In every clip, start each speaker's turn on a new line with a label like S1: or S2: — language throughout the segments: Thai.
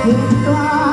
S1: พอ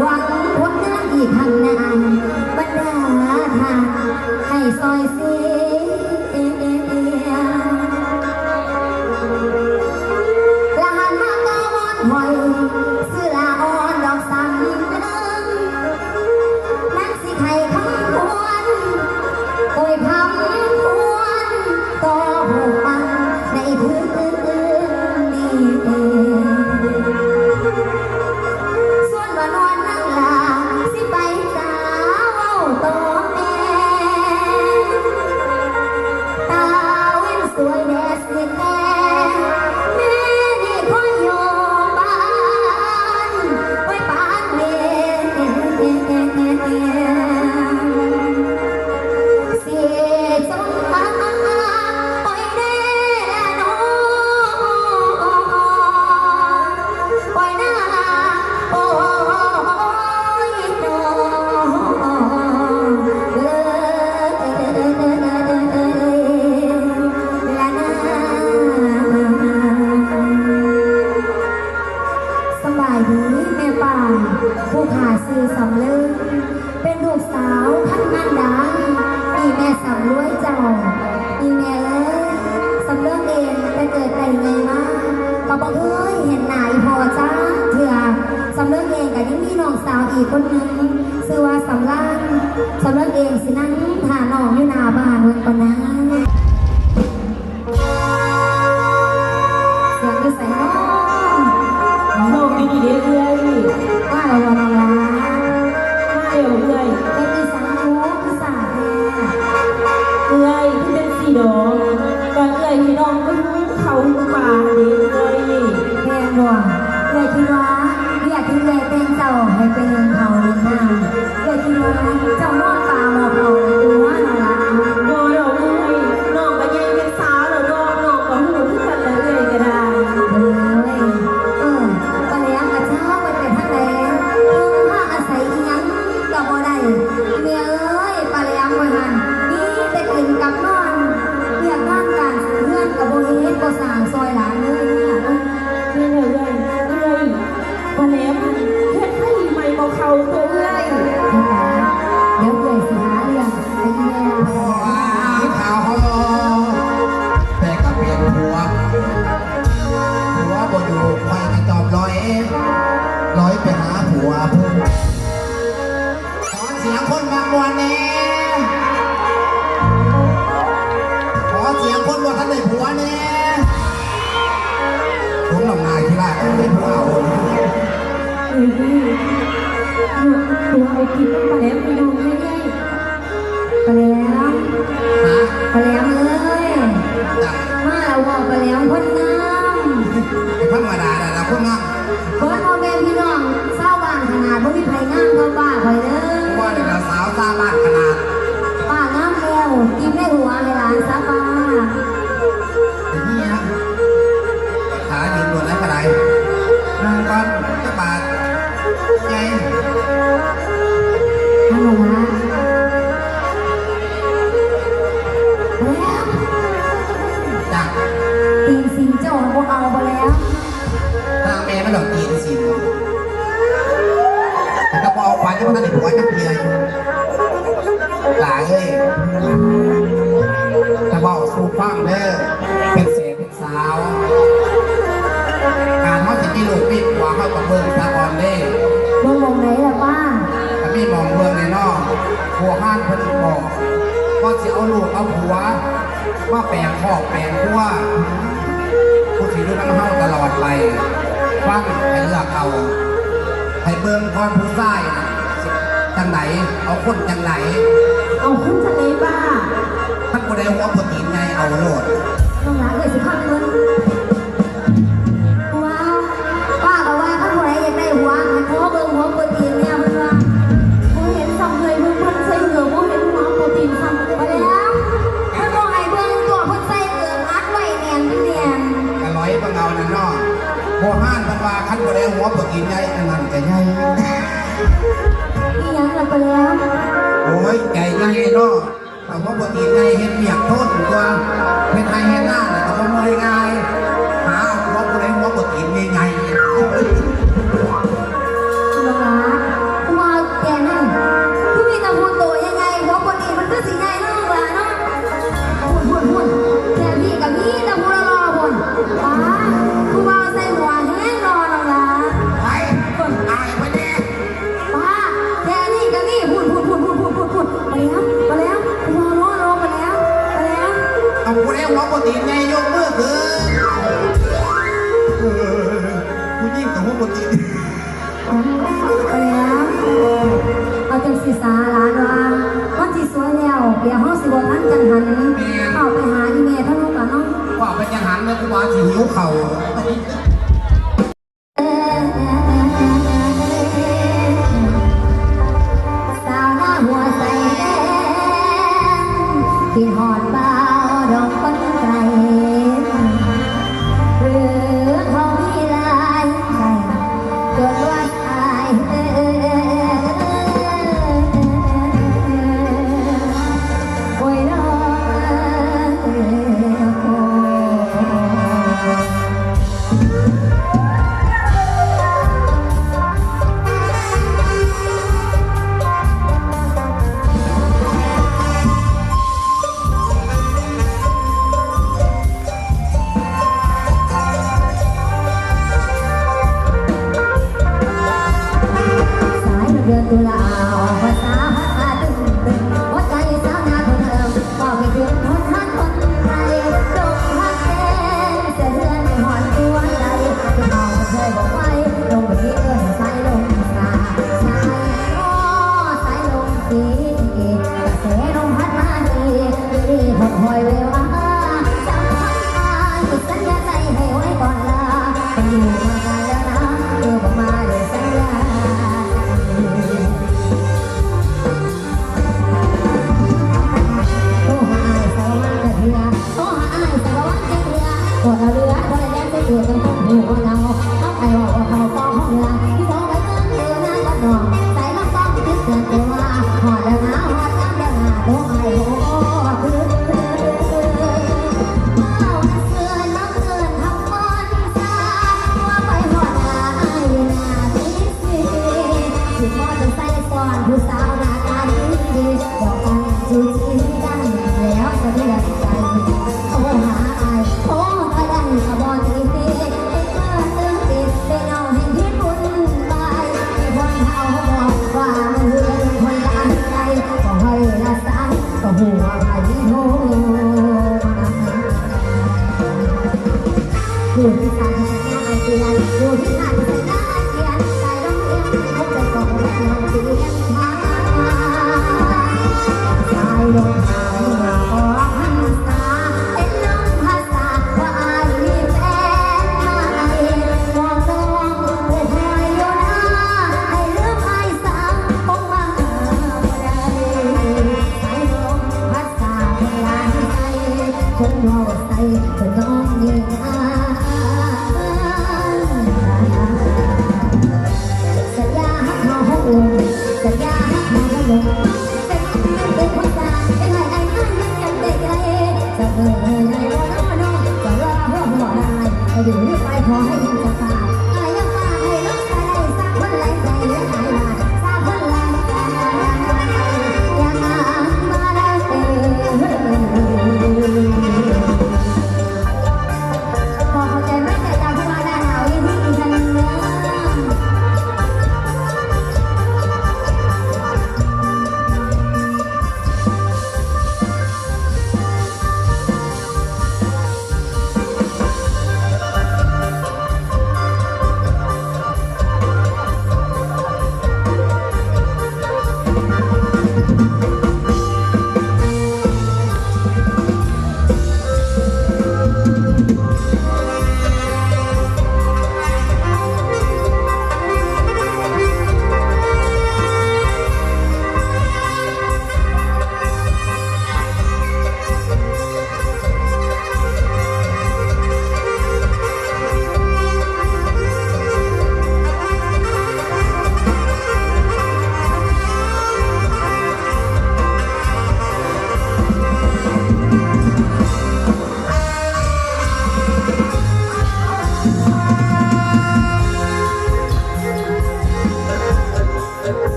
S1: หวังผลงานอีกข้างหน้าบรรดาทางให้ซอยเสียละหันมากะวอนหอยซื้อลาอ่อนดอกสังนั่งสิไข่คำควรโอยคำควรต่อหูฟังในพื้นนี้ส่วนว่านอนนั่งลาสิไปสาวต่อแม่ตาเว้นสวยแดดสิแก่แม่นี่คอยอยู่บ้านไว้ปานเมีเสียจงมาปล่อยแน่น้องปล่อยหน้าโอ้ยน้องละนาสบายดีแม่ป่าผู้ขาซื้อสำเริงเป็นลูกสาวท่านงานดังนี่แม่สำรวยเจ้านี่แม่เอ้ยสำเริงเองแต่เกิดใจไงมาก็บอกเอ้ยเห็นหน้าอีพอจ้าเถื่อสำเริงเองกับยังมีน้องสาวอีกคนหนึ่งชื่อว่าสำรางสำเริงเองสินั่งทาน้องอยู่หน้าบ้านวันก่อนนะเสียงจะใส่น้อง
S2: น้องอยู่นี่เด้อเอ้ย
S1: ว่าเราวันละ
S2: เดี๋ยวเอ้ย
S1: เป็นอีสานโอ้อีสานแท้
S2: เอ้ยที่เป็นสีดอกก่อนเอ้ยพี่น้องก็รู้เขาป่าเด้อเอ้ย
S1: แพงบ่เลยคิดว่าอยากที่เลยเป็นเจ้าให้เป็นเขาหรือหน้าเลยคิดว่าเจ้านอนตาหมอกเขาตัวนั่นละ
S2: โดยดอกเอ้ยน้องก็ยังเป็นสาวแล้วน้องก็หูที่กันแล้วเอ้ยก็ได้
S1: ปลาเลี้ยงกับเช้าไปเป็นทางใดถ้าอาศัยอีหยังก็บ่ได้เมียเอ้ยปลาเลี้ยงมาหันนี่แต่กินกับนอนเรียกงานการเพื่อนกับบ่เฮ็ดบ่สร้างซอยหลานเลยเนี่ย
S2: นี่เลยเอ้ยมาแล้วเฮ็ดให้ใหม่บ่เข้าตัวเอ้ย
S1: เดี๋ยวเกิดสิหาเรื่องไอ้แม่
S3: ข่าวเขาแต่ก็เปลี่ยนหัวบ่อยู่คอยกระจอบลอยไปหาผัวเพิ่งขอเสียงคนบางวันแน่ขอเสียงคนว่าท่านได้ผัวแน่ผมลำนายที่ราชเป็นผัวเอา
S2: ตัวไอ้กินมาแล้วไปดูให้ได้
S1: ปลาเลี้ยง
S3: ฮะ
S1: ปลาเลี้ยงเอ้ย
S3: จ้ะ
S1: มาแล้วว่าปลาเลี้ยงคนงาม
S3: ธรรมดาแต่ละคนงาม
S1: เบิร์ดพ่อแม่พี่น้องเศร้าบ้านขนาดบ่มีไผงามเท่าป้าข่อยเด้อ
S3: ว่าแต่ละสาวตาบ้านขนาด
S1: ป้างามแล้วกินได้หัวให้หลานซะป้า
S3: อย่างนี้นะขายืนบนแล้วก็ได้นั่งก่อนจะบาดไง
S1: เอาละแล้ว
S3: จ้ะ
S1: ตีนสิงเจ้าบ่เอาบ่แล้ว
S3: ทางแม่ไม่หลอกกินสิแต่ก็พอเอาไปยังไม่ได้ผัวจักเพียหลายเลยจะบอกสู้ฟังเด้อเป็นเศษเป็นสาว การเขาจะมีลูกมีผัวเขากับเบิ่งตาอ่อนเด้
S1: บ่มองไหนล่ะป้า
S3: ถ้ามีมองเบิ่งในนอกผัวห้านเพิ่นบอกว่าสิเอาลูกเอาผัวว่าแปลงคอกแปลงผัวผู้ที่ดูน้ำเฮาตลอดไปฟังให้เลือกเอาให้เบิ่งก่อนผู้ชายน่ะสิจังไหนเอาคนจังไหน
S2: เอาขึ้นทะเลบ้า
S3: ท่านผู้ใดหัวปวดตีนไงเอาโลด
S1: น้องหลานเอ้ยสิพาเพิ่นว้าวป้าก็ว่าถ้าผู้ใดอยากได้หัวให้ขอเบิ่งหัวโปรตีนเนี่ยเพิ่นว่า
S2: บ่เห็นซ้ำเลยเพิ่นใส่เหงื่อบ่เห็นหัวโปรตีนซ้ำ
S1: ไปแล้วเพิ่นบอกให้เบิ่งตัวเพิ่นใส่เกือบอัดไว้แน่นแน่น
S3: กะร้อยบังเอานั่นเนาะผัวห้านมันว่าคันผู้ใดหัวปวดตีนไงอันนั้นก็ใหญ่
S1: อีหยังล่ะไปแล้ว
S3: โอ้ยไก่ใหญ่เนาะแต่ว่าปกติไงเห็นเปียกโทษตัวเป็นไทยเห็นหน้าแต่ก็ไม่ง่ายหาเอาหัวผู้ใดหัวปกติไง
S1: น้องหลาน
S3: า
S1: สาวหน้าหัวใสแดงกินหอดเบาดอกคนไกลหรือเขามีลายใครจนว่าตายโอ้ยน้องสายเดือนตุลาออกภาษาฮักตาตึงตึงหัวใจสาวนาคนเดิมบอกให้ถึงคนทักคนไทยลงพักแดงเสียเดือนในหอนตัวใจที่เขาเคยบอกไว้ลงไปที่เอิญสายลงสาสายก็สายลงสีกระแสลมพัดมาดีดีหดหอยเววาจำพันตาสัญญาใจให้ไว้ก่อนลาไปอยู่มานานแล้วนะเดี๋ยวบอกมาเลยสัญญา โอ้หายสารวัตรเถื่อโอ้หายสารวัตรเถื่อปวดเอาเรือคนละแดนไปเถื่อจนต้องหูคนเราต้องไปว่าเขาฟ้องห้องเรือที่ท้องไปเกินเรือน้ำก็นองใส่ลำต้องคิดเกินตัวว่าหอดแล้วนะหอดน้ำแล้วนะโอ้ไอ้โอ้คือเอาเสือน้ำเกินทำบอนซาว่าไปหอดนาไอ้นาที่สิสิมอเตอร์ไซค์ซ้อนผู้สาวหน้าตาดีบอกกัน